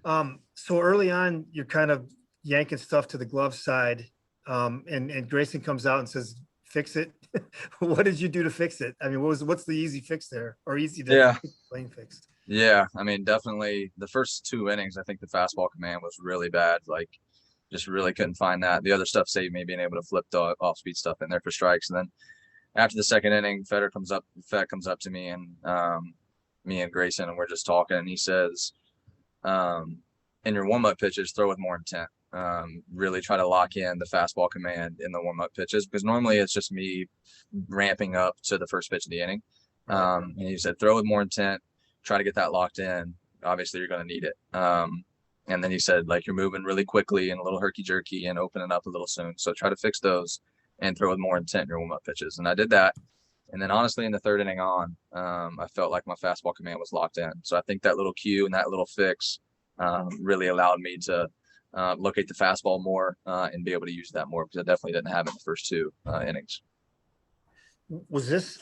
So early on, you're kind of yanking stuff to the glove side, and Grayson comes out and says, "Fix it." What did you do to fix it? I mean, what's the easy fix there, or easy to Yeah, plain fixed? yeah. I mean, definitely the first two innings, I think the fastball command was really bad. Like, just really couldn't find that. The other stuff saved me being able to flip the off speed stuff in there for strikes. And then after the second inning, Fed comes up to me and me and Grayson, and we're just talking. And he says, in your warm up pitches, throw with more intent. Really try to lock in the fastball command in the warm up pitches because normally it's just me ramping up to the first pitch of the inning. Right. And he said, throw with more intent, try to get that locked in. Obviously, you're going to need it. And then he said, like, you're moving really quickly and a little herky jerky and opening up a little soon. So try to fix those and throw with more intent in your warm up pitches. And I did that. And then honestly, in the third inning on, I felt like my fastball command was locked in. So I think that little cue and that little fix really allowed me to locate the fastball more and be able to use that more because I definitely didn't have it in the first two innings. Was this,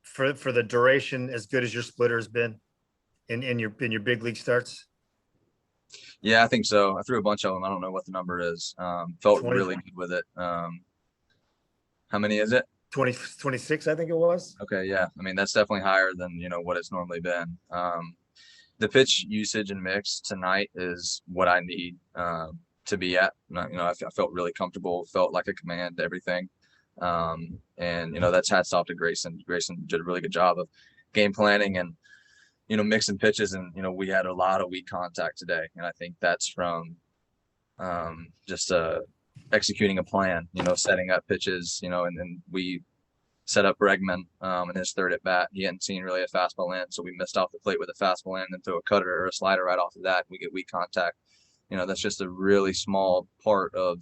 for the duration as good as your splitter has been in your big league starts? Yeah, I think so. I threw a bunch of them. I don't know what the number is. Felt 20, really good with it. How many is it? 20, 26, I think it was. Okay, yeah. I mean, that's definitely higher than what it's normally been. The pitch usage and mix tonight is what I need to be at. I felt really comfortable, felt like a command, everything. And that's hats off to Grayson. Grayson did a really good job of game planning and mixing pitches. And we had a lot of weak contact today, and I think that's from just executing a plan. Setting up pitches. And then we set up Bregman in his third at bat. He hadn't seen really a fastball in, so we missed off the plate with a fastball in and throw a cutter or a slider right off of that. We get weak contact. That's just a really small part of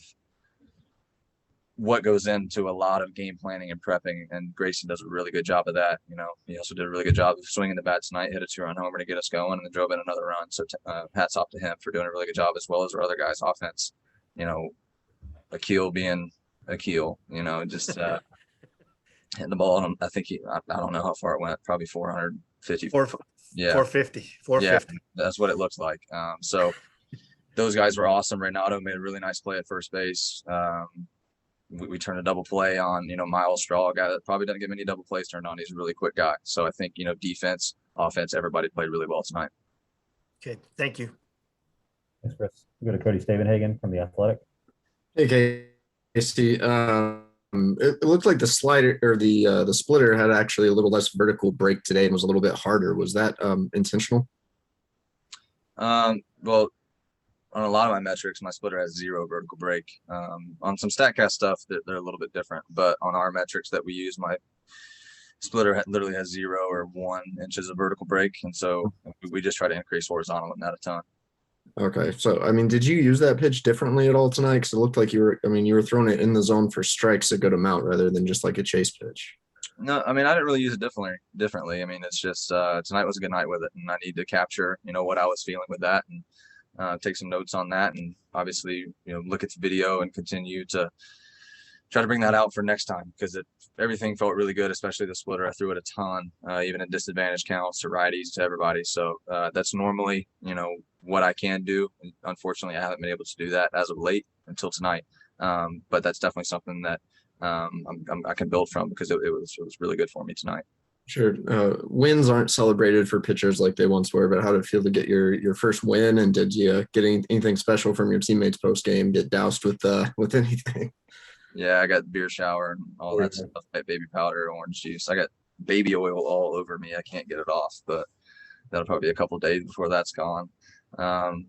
what goes into a lot of game planning and prepping, and Grayson does a really good job of that. He also did a really good job of swinging the bat tonight, hit a 2-run homer to get us going, and then drove in another run. So hats off to him for doing a really good job, as well as our other guys' offense. Akil being Akil, just hitting the ball. I think I don't know how far it went, probably 450. Yeah, 450, 450. yeah, that's what it looks like. So those guys were awesome. Renato made a really nice play at first base. We turned a double play on, Miles Straw, a guy that probably doesn't get many double plays turned on. He's a really quick guy. So I think, defense, offense, everybody played really well tonight. Okay, thank you. Thanks, Chris. We go to Cody Stavenhagen from The Athletic. Hey, Casey. It looked like the slider or the splitter had actually a little less vertical break today and was a little bit harder. Was that intentional? Well, on a lot of my metrics, my splitter has 0 vertical break. On some StatCast stuff, they're a little bit different, but on our metrics that we use, my splitter literally has 0 or 1 inches of vertical break, and so we just try to increase horizontal in that a ton. Okay, so I mean, did you use that pitch differently at all tonight? Because it looked like you were throwing it in the zone for strikes a good amount rather than just like a chase pitch. No, I mean, I didn't really use it differently. I mean, it's just tonight was a good night with it, and I need to capture what I was feeling with that and take some notes on that, and obviously look at the video and continue to try to bring that out for next time because everything felt really good, especially the splitter. I threw it a ton, even in disadvantage counts to righties to everybody. So that's normally what I can do. Unfortunately, I haven't been able to do that as of late until tonight. But that's definitely something that I can build from because it was really good for me tonight. Sure. Wins aren't celebrated for pitchers like they once were, but how did it feel to get your first win? And did you get anything special from your teammates post game? Get doused with anything? Yeah, I got beer shower and all that stuff, like baby powder, orange juice. I got baby oil all over me. I can't get it off, but that'll probably be a couple of days before that's gone.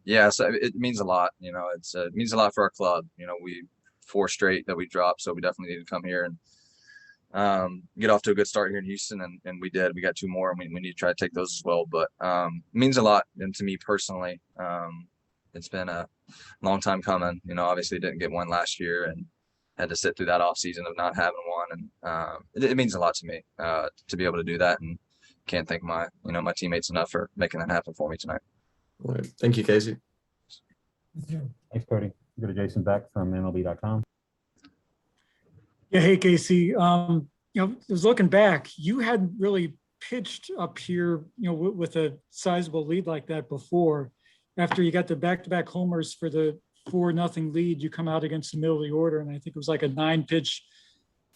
Yeah, so it means a lot. It means a lot for our club. We 4 straight that we dropped, so we definitely need to come here and get off to a good start here in Houston, and we did. We got 2 more, and we need to try to take those as well. But it means a lot, and to me personally, it's been a long time coming. Obviously didn't get one last year, and had to sit through that off season of not having one, and it means a lot to me to be able to do that, and can't thank my my teammates enough for making that happen for me tonight. All right. Thank you, Casey. Thanks, Cody. We go to Jason Beck from MLB.com. Yeah, hey Casey. I was looking back. You hadn't really pitched up here, with a sizable lead like that before. after you got the back-to-back homers for the 4-0 lead, you come out against the middle of the order, and I think it was like a 9-pitch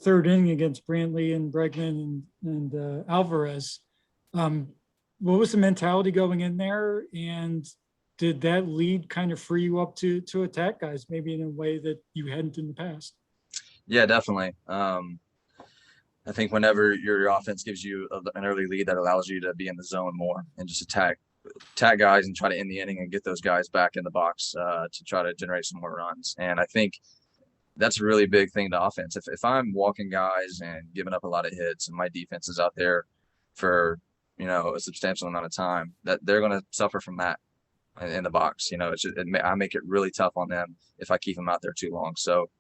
third inning against Brantley and Bregman and Alvarez. What was the mentality going in there, and did that lead kind of free you up to attack guys maybe in a way that you hadn't in the past? Yeah, definitely. I think whenever your offense gives you an early lead, that allows you to be in the zone more and just attack guys and try to end the inning and get those guys back in the box to try to generate some more runs. And I think that's a really big thing to offense. If I'm walking guys and giving up a lot of hits and my defense is out there for, a substantial amount of time, that they're going to suffer from that in the box. I make it really tough on them if I keep them out there too long. So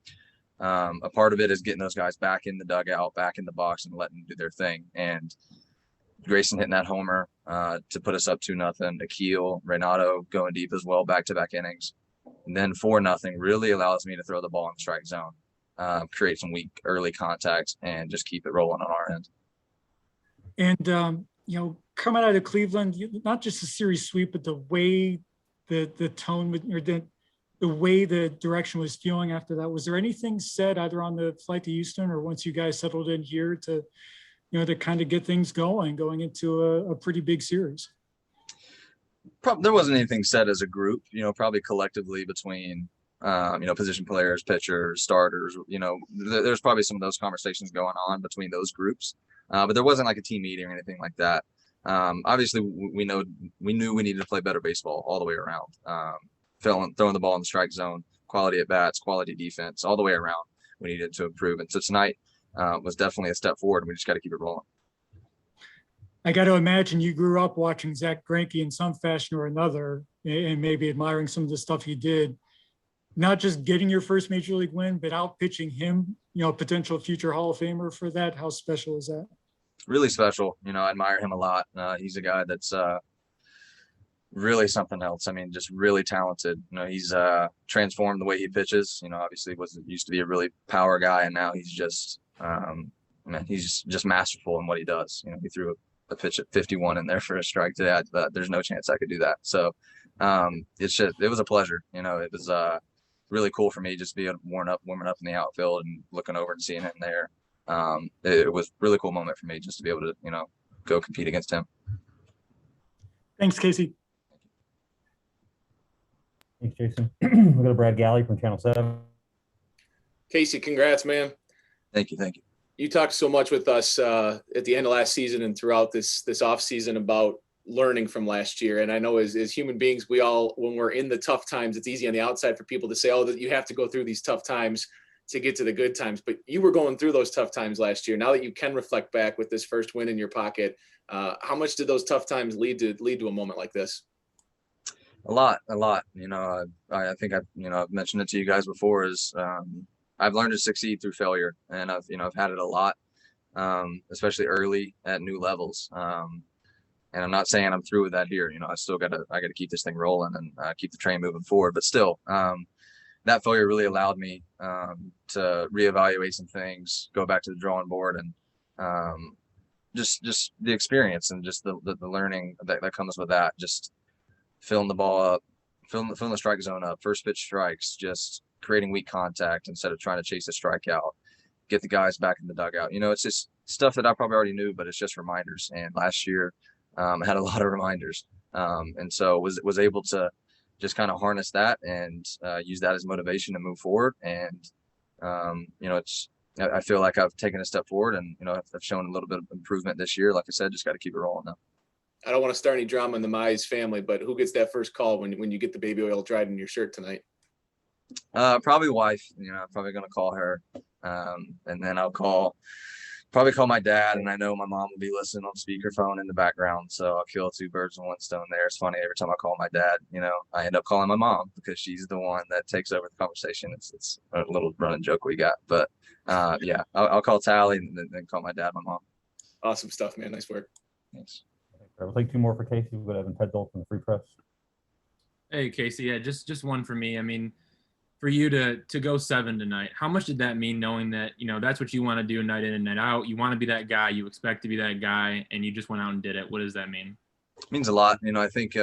a part of it is getting those guys back in the dugout, back in the box, and letting them do their thing. And Grayson hitting that homer to put us up 2-0. Akil, Renato going deep as well, back-to-back innings. And then 4-0 really allows me to throw the ball in the strike zone, create some weak early contact, and just keep it rolling on our end. And, coming out of Cleveland, not just the series sweep, but the way the tone or the way the direction was feeling after that, was there anything said either on the flight to Houston or once you guys settled in here to kind of get things going into a pretty big series? There wasn't anything said as a group, probably collectively between, position players, pitchers, starters, there's probably some of those conversations going on between those groups. But there wasn't like a team meeting or anything like that. Obviously we knew we needed to play better baseball all the way around. Throwing the ball in the strike zone, quality at bats, quality defense, all the way around. We needed to improve. And so tonight was definitely a step forward, and we just got to keep it rolling. I got to imagine you grew up watching Zach Greinke in some fashion or another, and maybe admiring some of the stuff he did. Not just getting your first major league win, but out pitching him, potential future Hall of Famer for that. How special is that? Really special. I admire him a lot. He's a guy that's really something else. I mean, just really talented. He's transformed the way he pitches. Obviously used to be a really power guy, and now he's just he's just masterful in what he does. He threw a pitch at 51 in there for a strike today. There's no chance I could do that. So it was a pleasure. It was really cool for me just to be warming up in the outfield and looking over and seeing him there. It was a really cool moment for me just to be able to, go compete against him. Thanks, Casey. Thanks, Jason. We'll go to Brad Galli from Channel 7. Casey, congrats, man. Thank you. You talked so much with us at the end of last season and throughout this off season about learning from last year. And I know as human beings, we all, when we're in the tough times, it's easy on the outside for people to say, oh, that you have to go through these tough times to get to the good times. But you were going through those tough times last year. Now that you can reflect back with this first win in your pocket, how much did those tough times lead to a moment like this? A lot. I think I've mentioned it to you guys before is I've learned to succeed through failure, and I've had it a lot, especially early at new levels. And I'm not saying I'm through with that here. I still got to keep this thing rolling and keep the train moving forward. But still, that failure really allowed me to reevaluate some things, go back to the drawing board, and just the experience and just the learning that comes with that. Just filling the ball up, filling the strike zone up, first pitch strikes, just creating weak contact instead of trying to chase a strikeout, get the guys back in the dugout. It's just stuff that I probably already knew, but it's just reminders. And last year, I had a lot of reminders, and so was able to just kind of harness that and use that as motivation to move forward. And I feel like I've taken a step forward, and I've shown a little bit of improvement this year. Like I said, just got to keep it rolling now. I don't want to start any drama in the Mize family, but who gets that first call when you get the baby oil dried in your shirt tonight? Probably wife. I'm probably gonna call her, and then I'll probably call my dad, and I know my mom will be listening on speakerphone in the background, so I'll kill two birds with one stone there. It's funny, every time I call my dad, I end up calling my mom because she's the one that takes over the conversation. It's a little running joke we got, but yeah, I'll call Tally and then call my dad, my mom. Awesome stuff, man. Nice work. Thanks. We'll take two more for Casey. We'll go to Ted Dole from the Free Press. Hey, Casey. Yeah, just one for me. I mean, for you to go 7 tonight, how much did that mean, knowing that, that's what you want to do night in and night out? You want to be that guy, you expect to be that guy, and you just went out and did it. What does that mean? It means a lot. I think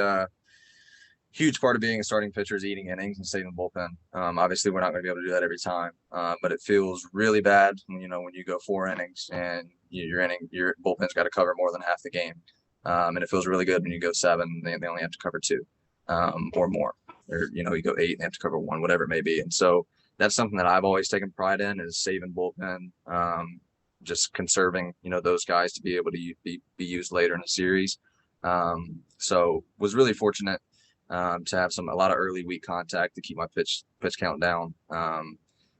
huge part of being a starting pitcher is eating innings and saving the bullpen. Obviously, we're not going to be able to do that every time, but it feels really bad when you go 4 innings and your bullpen's got to cover more than half the game, and it feels really good when you go 7. They only have to cover 2 or more, or you go 8 and they have to cover 1, whatever it may be. And so that's something that I've always taken pride in, is saving bullpen, just conserving those guys to be able to be used later in the series. So was really fortunate to have a lot of early weak contact to keep my pitch count down,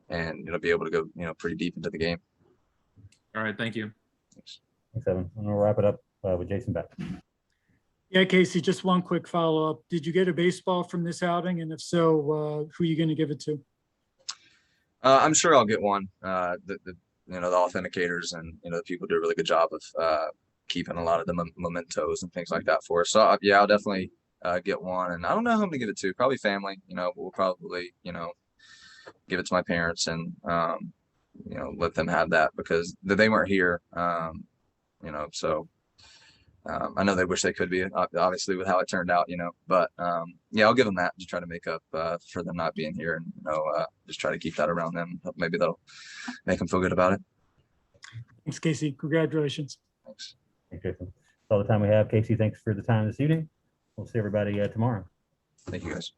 and be able to go pretty deep into the game. All right, thank you. Thanks. Thanks, Evan. I'm gonna wrap it up with Jason Beck. Yeah, Casey, just one quick follow-up. Did you get a baseball from this outing? And if so, who are you going to give it to? I'm sure I'll get one. The authenticators and the people do a really good job of keeping a lot of the mementos and things like that for us. So yeah, I'll definitely get one. And I don't know who I'm gonna give it to. Probably family. We'll probably give it to my parents and let them have that because they weren't here. So I know they wish they could be, obviously, with how it turned out, but yeah, I'll give them that to try to make up for them not being here, and just try to keep that around them. Maybe that'll make them feel good about it. Thanks, Casey. Congratulations. Thanks. Thanks, Jason. That's all the time we have. Casey, thanks for the time this evening. We'll see everybody tomorrow. Thank you, guys.